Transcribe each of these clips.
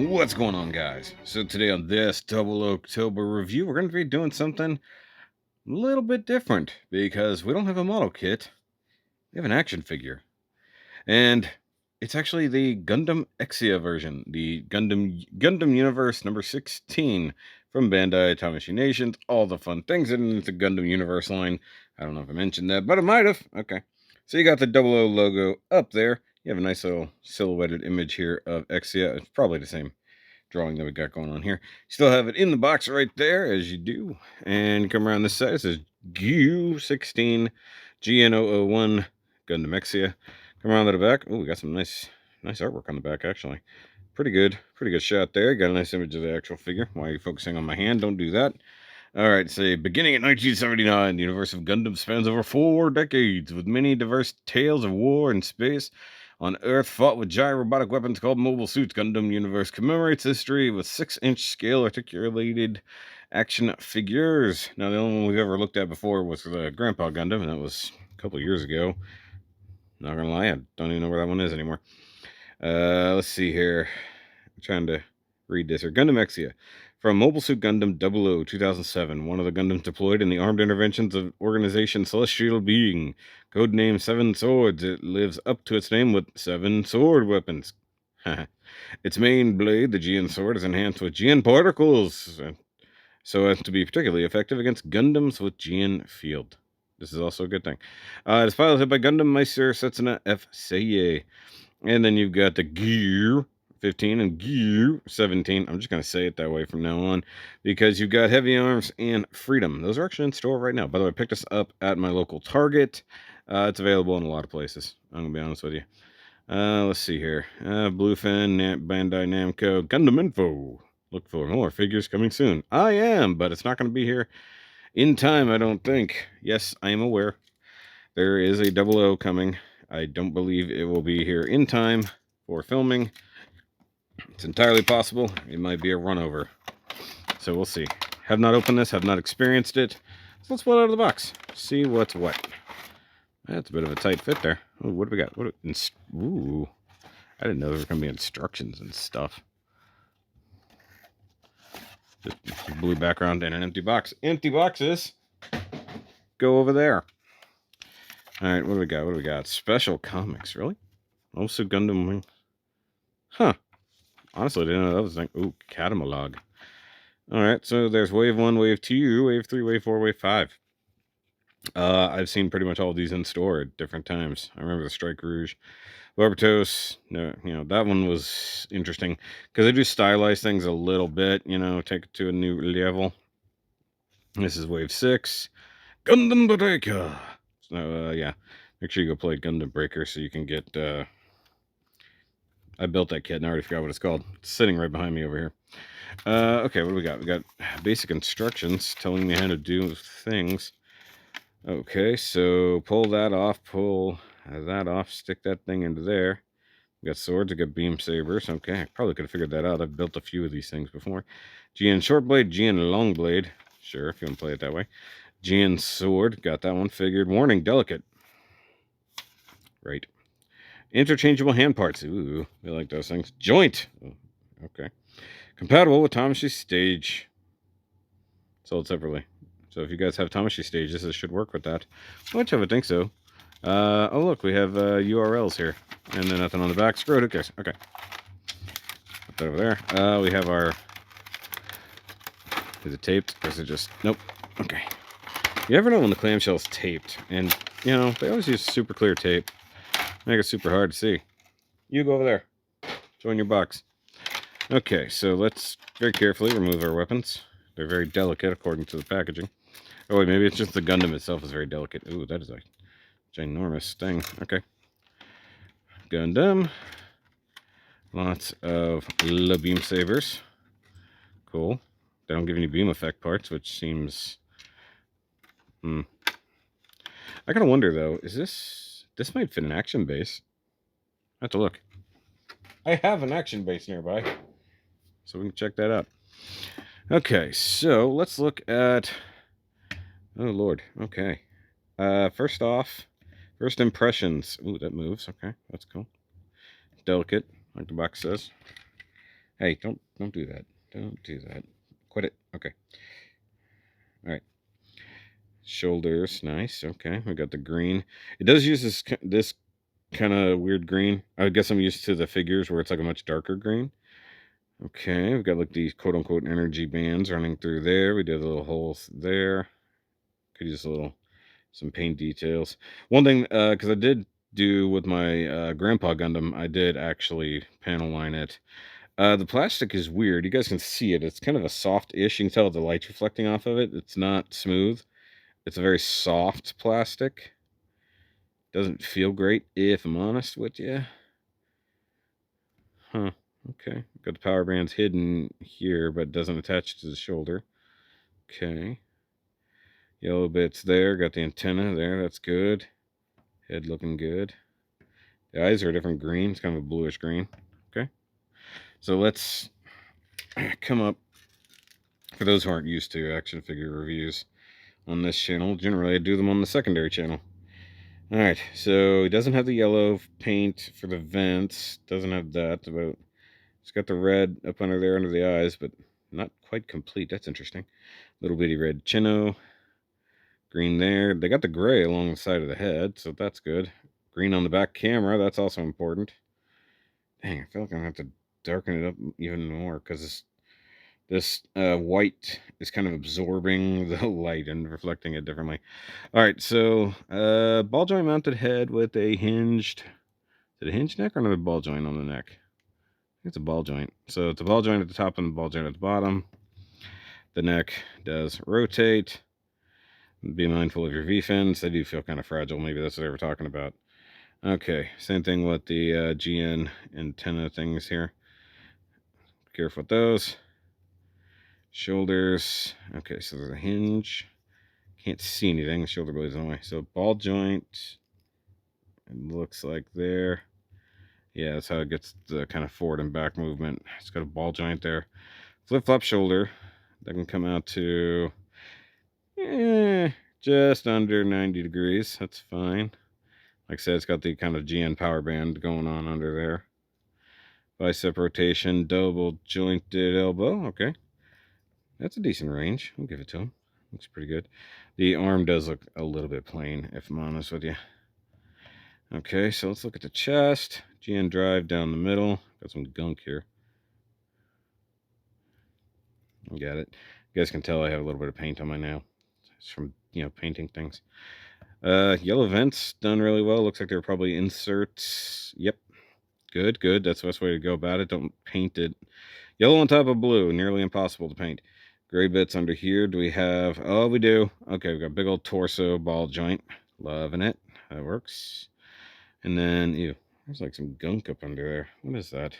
What's going on, guys? So today on this 00CTOBER review, we're going to be doing something a little bit different because we don't have a model kit. We have an action figure. And it's actually the Gundam EXIA version, the Gundam Universe number 16 from Bandai Tamashii Nations. All the fun things in the Gundam Universe line. I don't know if I mentioned that, but I might have. Okay. So you got the 00 logo up there. You have a nice little silhouetted image here of EXIA. It's probably the same drawing that we got going on here. Still have it in the box right there, as you do. And come around this side, it says GU-16 GN001 Gundam EXIA. Come around to the back. Oh, we got some nice artwork on the back, actually. Pretty good shot there. Got a nice image of the actual figure. Why are you focusing on my hand? Don't do that. All right, say beginning in 1979, the universe of Gundam spans over 4 decades, with many diverse tales of war and space on Earth fought with giant robotic weapons called mobile suits. Gundam Universe commemorates history with 6-inch scale articulated action figures. Now, the only one we've ever looked at before was the Grandpa Gundam, and that was a couple years ago. Not gonna lie, I don't even know where that one is anymore. Let's see here. I'm trying to read this here. Gundam EXIA. From Mobile Suit Gundam 00 2007, one of the Gundams deployed in the armed interventions of Organization Celestial Being, codenamed Seven Swords. It lives up to its name with 7 sword weapons. Its main blade, the GN sword, is enhanced with GN particles, so as to be particularly effective against Gundams with GN field. This is also a good thing. It is piloted by Gundam Meister Setsuna F. Seiye. And then you've got the GU-15 and GU-17. I'm just going to say it that way from now on because you've got Heavy Arms and Freedom. Those are actually in store right now. By the way, I picked this up at my local Target. It's available in a lot of places. I'm going to be honest with you. Let's see here. Bluefin, Bandai Namco, Gundam Info. Look for more figures coming soon. I am, but it's not going to be here in time, I don't think. Yes, I am aware. There is a 00 coming. I don't believe it will be here in time for filming. It's entirely possible. It might be a run over. So we'll see. Have not opened this, have not experienced it. So let's pull it out of the box. See what's what. That's a bit of a tight fit there. Ooh, what do we got? Ooh. I didn't know there were going to be instructions and stuff. Just blue background and an empty box. Empty boxes go over there. Alright, what do we got? Special comics, really? Also Gundam Wing. Huh. Honestly, I didn't know that was a thing. Ooh, catalog. Alright, so there's Wave 1, Wave 2, Wave 3, Wave 4, Wave 5. I've seen pretty much all of these in store at different times. I remember the Strike Rouge. Barbatos, no, that one was interesting. Because they do stylize things a little bit, take it to a new level. This is Wave 6. Gundam Breaker. So, yeah. Make sure you go play Gundam Breaker so you can get, I built that kit and I already forgot what it's called. It's sitting right behind me over here. Okay, what do we got? We got basic instructions telling me how to do things. Okay, so pull that off, stick that thing into there. We got swords, we got beam sabers. Okay, I probably could have figured that out. I've built a few of these things before. GN short blade, GN long blade. Sure, if you want to play it that way. GN sword, got that one figured. Warning, delicate. Right. Interchangeable hand parts. Ooh, we like those things. Joint. Oh, okay. Compatible with Tamashii Stage. Sold separately. So if you guys have Tamashii Stage, this should work with that. Which I would think so. Oh, look, we have URLs here. And then nothing on the back. Screw it, who cares? Okay. Put that over there. We have our... Is it taped? Or is it just... Nope. Okay. You never know when the clamshell's taped. And, they always use super clear tape. Make it super hard to see. You go over there. Join your box. Okay, so let's very carefully remove our weapons. They're very delicate according to the packaging. Oh wait, maybe it's just the Gundam itself is very delicate. Ooh, that is a ginormous thing. Okay. Gundam. Lots of beam sabers. Cool. They don't give any beam effect parts, which seems... I kind of wonder, though, is this... This might fit an action base. I have to look. I have an action base nearby. So we can check that out. Okay, so let's look at... Oh, Lord. Okay. First off, first impressions. Ooh, that moves. Okay, that's cool. Delicate, like the box says. Hey, don't do that. Don't do that. Quit it. Okay. All right. Shoulders, nice. Okay, we got the green. It does use this kind of weird green. I guess I'm used to the figures where it's like a much darker green. Okay, we've got like these quote unquote energy bands running through there. We did a little holes there. Could use some paint details. One thing, because I did do with my grandpa Gundam, I did actually panel line it. The plastic is weird. You guys can see it. It's kind of a soft-ish. You can tell the light's reflecting off of it. It's not smooth. It's a very soft plastic. Doesn't feel great, if I'm honest with you. Huh. Okay. Got the power bands hidden here, but doesn't attach to the shoulder. Okay. Yellow bits there. Got the antenna there. That's good. Head looking good. The eyes are a different green. It's kind of a bluish green. Okay. So let's come up. For those who aren't used to action figure reviews on this channel, generally I do them on the secondary channel. Alright, so it doesn't have the yellow paint for the vents. Doesn't have that. But it's got the red up under there under the eyes, but not quite complete. That's interesting. Little bitty red chino. Green there. They got the gray along the side of the head, so that's good. Green on the back camera. That's also important. Dang, I feel like I'm going to have to darken it up even more because this white is kind of absorbing the light and reflecting it differently. All right, so ball joint mounted head with a hinged, is it a hinged neck or another ball joint on the neck? I think it's a ball joint. So it's a ball joint at the top and the ball joint at the bottom. The neck does rotate. Be mindful of your V-fins. They do feel kind of fragile. Maybe that's what they were talking about. Okay, same thing with the GN antenna things here. Careful with those. Shoulders. Okay, so there's a hinge. Can't see anything. The shoulder blade's in the way. So ball joint. It looks like there. Yeah, that's how it gets the kind of forward and back movement. It's got a ball joint there. Flip-flop shoulder. That can come out to just under 90 degrees. That's fine. Like I said, it's got the kind of GN power band going on under there. Bicep rotation, double jointed elbow. Okay. That's a decent range. I'll give it to him. Looks pretty good. The arm does look a little bit plain, if I'm honest with you. Okay, so let's look at the chest. GN drive down the middle. Got some gunk here. Got it. You guys can tell I have a little bit of paint on my nail. It's from, painting things. Yellow vents done really well. Looks like they're probably inserts. Yep. Good. That's the best way to go about it. Don't paint it. Yellow on top of blue. Nearly impossible to paint. Gray bits under here. Do we have... Oh, we do. Okay, we've got big old torso ball joint. Loving it. That works. And then, ew, there's like some gunk up under there. What is that?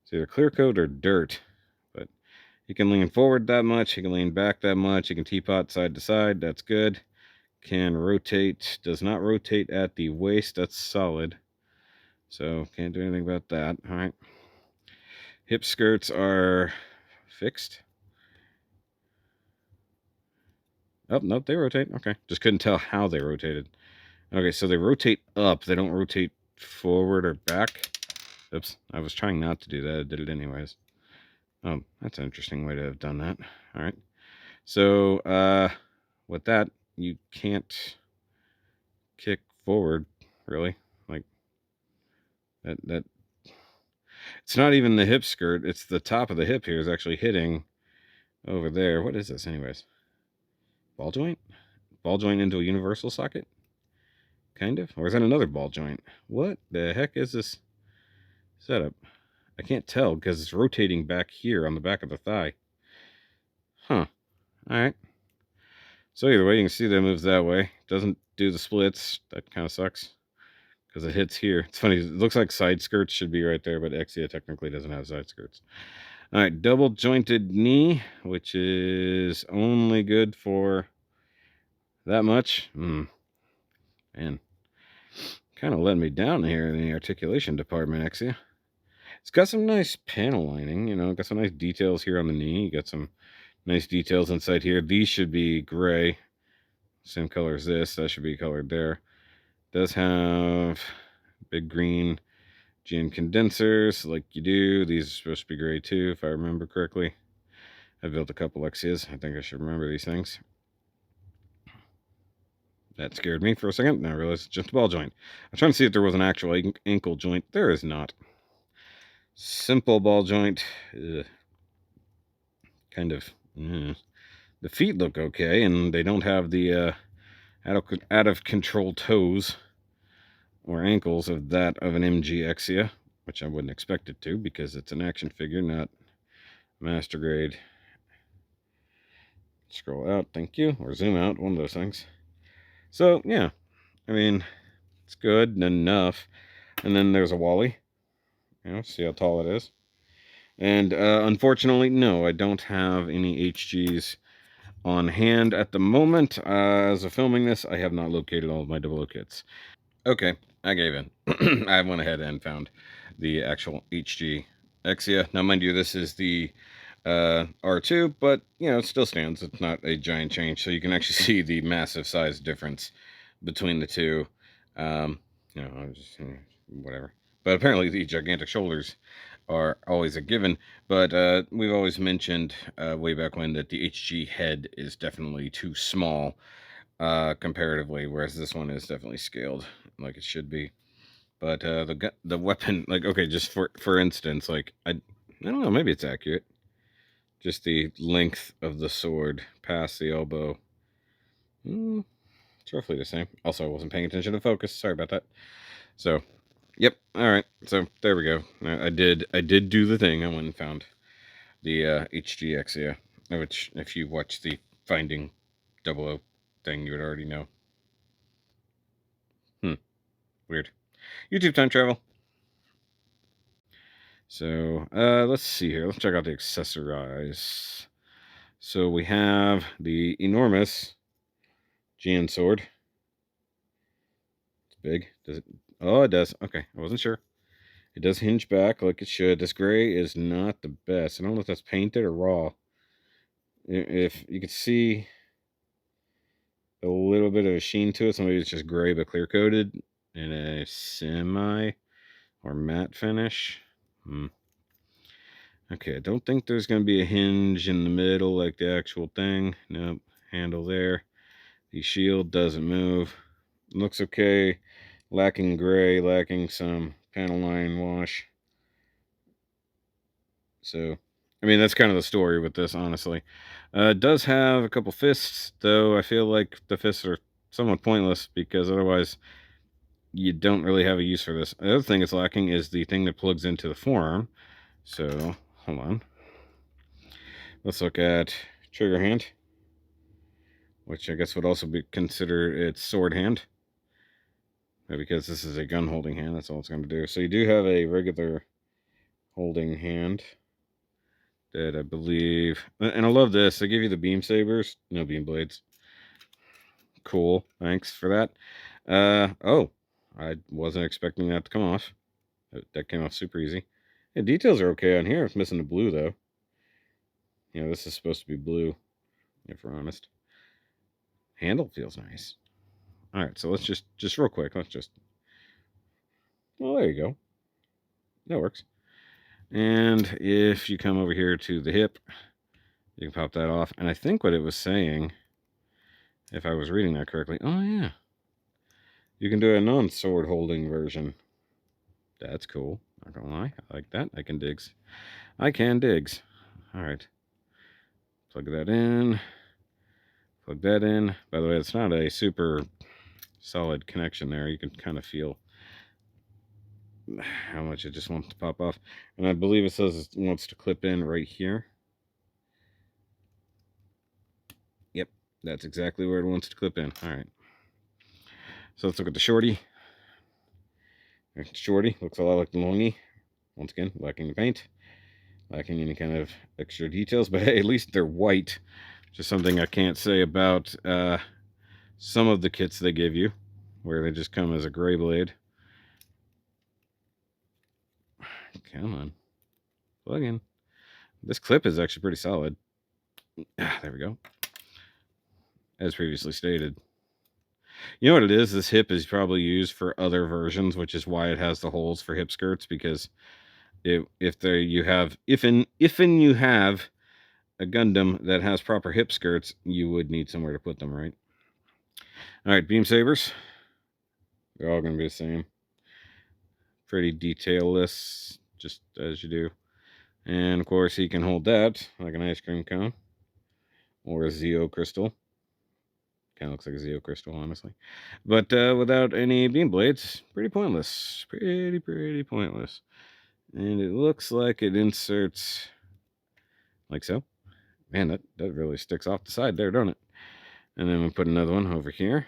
It's either clear coat or dirt. But you can lean forward that much. You can lean back that much. You can teapot side to side. That's good. Can rotate. Does not rotate at the waist. That's solid. So can't do anything about that. All right. Hip skirts are fixed. Oh, nope, they rotate. Okay. Just couldn't tell how they rotated. Okay, so they rotate up. They don't rotate forward or back. Oops, I was trying not to do that. I did it anyways. Oh, that's an interesting way to have done that. All right. So, with that, you can't kick forward, really. Like, that. It's not even the hip skirt. It's the top of the hip here is actually hitting over there. What is this, anyways? Ball joint? Ball joint into a universal socket? Kind of? Or is that another ball joint? What the heck is this setup? I can't tell because it's rotating back here on the back of the thigh. Huh. Alright. So either way, you can see that it moves that way. Doesn't do the splits. That kind of sucks. Because it hits here. It's funny. It looks like side skirts should be right there, but EXIA technically doesn't have side skirts. Alright, double jointed knee, which is only good for that much. Man. Kind of letting me down here in the articulation department, EXIA. It's got some nice panel lining, got some nice details here on the knee. Got some nice details inside here. These should be gray. Same color as this. That should be colored there. Does have big green GN condensers, like you do. These are supposed to be gray too, if I remember correctly. I built a couple EXIAs. I think I should remember these things. That scared me for a second. Now I realized it's just a ball joint. I'm trying to see if there was an actual ankle joint. There is not. Simple ball joint. Kind of. The feet look okay, and they don't have the out of control toes or ankles of that of an MG EXIA, which I wouldn't expect it to because it's an action figure, not master grade. Scroll out, thank you, or zoom out, one of those things. So yeah, I mean, it's good enough. And then there's a Wally. See how tall it is. And unfortunately, no, I don't have any HGs on hand at the moment. As of filming this, I have not located all of my 00 kits. Okay, I gave in. I went ahead and found the actual HG EXIA. Now, mind you, this is the R2, but, it still stands. It's not a giant change, so you can actually see the massive size difference between the two. Whatever. But apparently the gigantic shoulders are always a given, but we've always mentioned way back when that the HG head is definitely too small comparatively, whereas this one is definitely scaled like it should be. But the weapon, like, okay, just for instance, like, I don't know, maybe it's accurate. Just the length of the sword past the elbow. It's roughly the same. Also, I wasn't paying attention to focus. Sorry about that. So, yep. All right. So there we go. I did do the thing. I went and found the HG EXIA, which, if you watch the Finding 00 thing, you would already know. Weird. YouTube time travel. So, let's see here. Let's check out the accessorize. So we have the enormous GN sword. It's big. Does it? Oh, it does. Okay, I wasn't sure. It does hinge back like it should. This gray is not the best. I don't know if that's painted or raw. If you could see a little bit of a sheen to it, so maybe it's just gray but clear coated in a semi or matte finish. Okay, I don't think there's going to be a hinge in the middle like the actual thing. Nope, handle there. The shield doesn't move. Looks okay. Lacking gray, lacking some panel line wash. So, I mean, that's kind of the story with this, honestly. It does have a couple fists, though I feel like the fists are somewhat pointless because otherwise you don't really have a use for this. The other thing it's lacking is the thing that plugs into the forearm. So, hold on. Let's look at trigger hand, which I guess would also be considered its sword hand. Because this is a gun holding hand, that's all it's going to do. So you do have a regular holding hand that I believe, and I love this, they give you the beam sabers, no beam blades. Cool, thanks for that. Oh, I wasn't expecting that to come off. That came off super easy. The details are okay on here. It's missing the blue though. This is supposed to be blue, if we're honest. Handle feels nice. All right, so let's just real quick, let's just, well, there you go. That works. And if you come over here to the hip, you can pop that off. And I think what it was saying, if I was reading that correctly, oh yeah, you can do a non-sword holding version. That's cool. Not gonna lie, I like that. I can digs. All right, plug that in. Plug that in. By the way, it's not a super solid connection there. You can kind of feel how much it just wants to pop off. And I believe it says it wants to clip in right here. Yep, that's exactly where it wants to clip in. All right. So let's look at the shorty. Shorty looks a lot like the longy. Once again, lacking the paint, lacking any kind of extra details, but hey, at least they're white. Just something I can't say about some of the kits they give you, where they just come as a gray blade. Come on, plug in. This clip is actually pretty solid. There we go. As previously stated. You know what it is? This hip is probably used for other versions, which is why it has the holes for hip skirts, because if you have a Gundam that has proper hip skirts, you would need somewhere to put them, right? All right, beam sabers. They're all going to be the same. Pretty detailless, just as you do. And of course, he can hold that like an ice cream cone or a Zeo crystal. Kind of looks like a Zeo crystal, honestly. But without any beam blades, pretty pointless. Pretty pointless. And it looks like it inserts like so. Man, that really sticks off the side there, don't it? And then we put another one over here.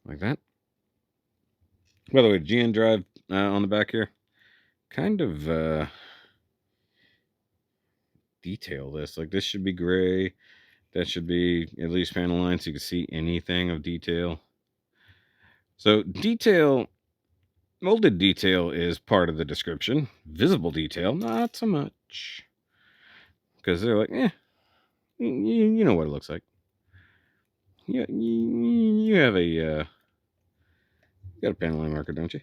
Like that. By the way, GN drive on the back here. Kind of detail this. Like this should be gray. That should be at least panel line so you can see anything of detail. So detail, molded detail is part of the description. Visible detail, not so much. Because they're like, you know what it looks like. You have you got a panel line marker, don't you?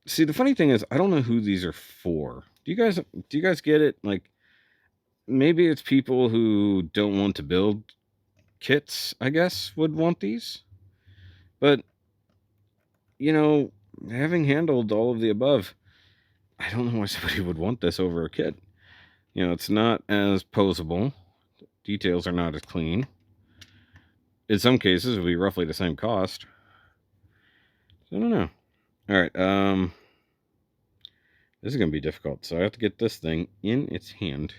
See, the funny thing is, I don't know who these are for. Do you guys get it? Like, maybe it's people who don't want to build kits, I guess, would want these. But, you know, having handled all of the above, I don't know why somebody would want this over a kit. You know, it's not as posable. Details are not as clean. In some cases, it would be roughly the same cost. So I don't know. All right, this is going to be difficult. So I have to get this thing in its hand.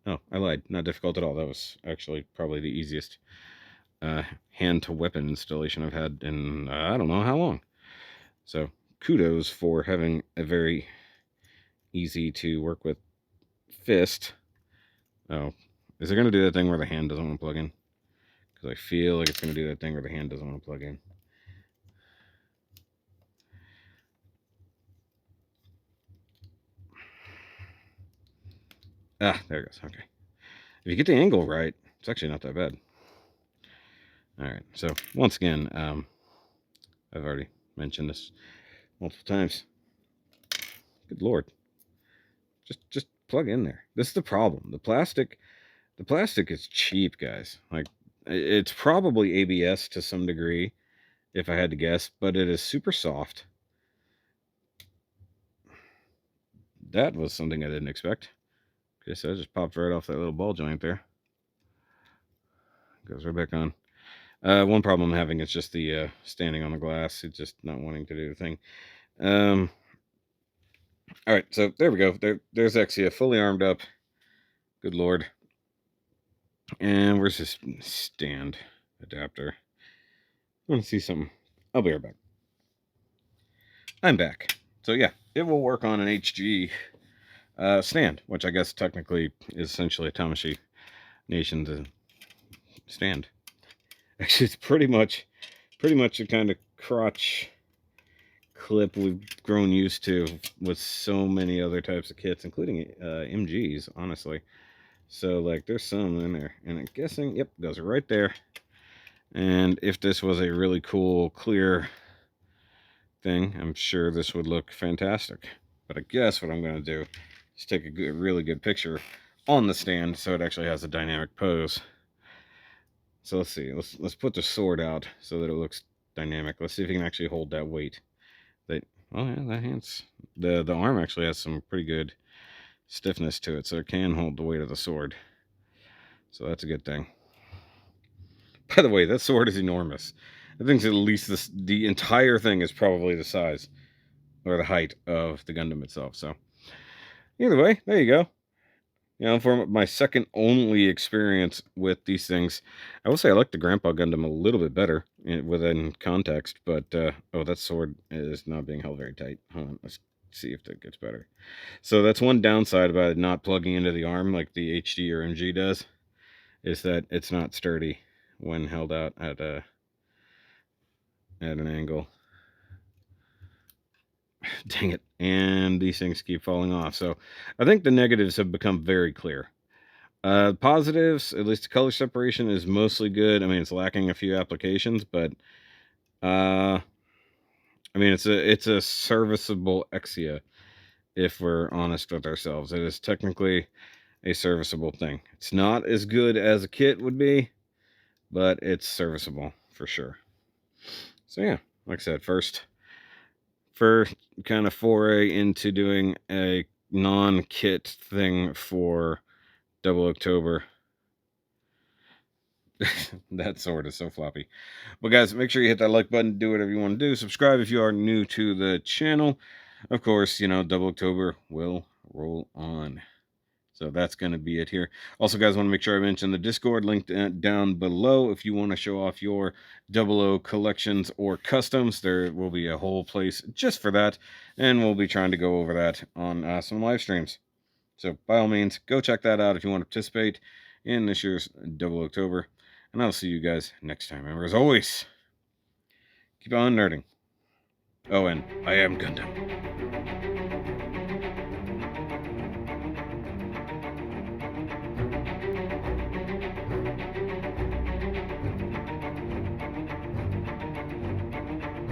Oh, I lied. Not difficult at all. That was actually probably the easiest hand-to-weapon installation I've had in I don't know how long. So kudos for having a very easy to work with fist. Oh, is it going to do that thing where the hand doesn't want to plug in? Because I feel like it's going to do that thing where the hand doesn't want to plug in. Ah, there it goes. Okay. If you get the angle right, it's actually not that bad. All right. So once again, I've already mentioned this multiple times. Good Lord. Just plug in there. This is the problem. The plastic is cheap, guys. Like, it's probably ABS to some degree, if I had to guess, but it is super soft. That was something I didn't expect. Okay, so I just popped right off that little ball joint there. Goes right back on. One problem I'm having is just the standing on the glass. It's just not wanting to do the thing. All right, so there we go. There's EXIA fully armed up. Good Lord. And where's this stand adapter? I want to see something. I'll be right back. I'm back. So yeah, it will work on an HG stand, which I guess technically is essentially a Tamashii Nation's stand. Actually, it's pretty much the kind of crotch clip we've grown used to with so many other types of kits, including MGs, honestly. So, like, there's some in there. And I'm guessing, yep, goes right there. And if this was a really cool, clear thing, I'm sure this would look fantastic. But I guess what I'm going to do is take a really good picture on the stand so it actually has a dynamic pose. So let's see. Let's put the sword out so that it looks dynamic. Let's see if you can actually hold that weight. Oh yeah, that hand's the arm actually has some pretty good stiffness to it, so it can hold the weight of the sword. So that's a good thing. By the way, that sword is enormous. I think at least the entire thing is probably the size or the height of the Gundam itself. So either way, there you go. You know, for my second only experience with these things, I will say I like the Grandpa Gundam a little bit better within context, but oh, that sword is not being held very tight. Hold on, let's see if that gets better. So that's one downside about it not plugging into the arm like the HD or MG does, is that it's not sturdy when held out at an angle. Dang it. And these things keep falling off. So I think the negatives have become very clear. Positives, at least the color separation is mostly good. I mean, it's lacking a few applications, but I mean, it's a serviceable EXIA. If we're honest with ourselves, it is technically a serviceable thing. It's not as good as a kit would be, but it's serviceable for sure. So yeah, like I said, first kind of foray into doing a non-kit thing for Double October. That sword is so floppy. But guys, make sure you hit that like button, do whatever you want to do. Subscribe if you are new to the channel. Of course, you know, Double October will roll on. So that's going to be it here. Also, guys, want to make sure I mention the Discord linked down below. If you want to show off your 00 collections or customs, there will be a whole place just for that. And we'll be trying to go over that on some live streams. So by all means, go check that out if you want to participate in this year's Double October. And I'll see you guys next time. Remember, as always, keep on nerding. Oh, and I am Gundam.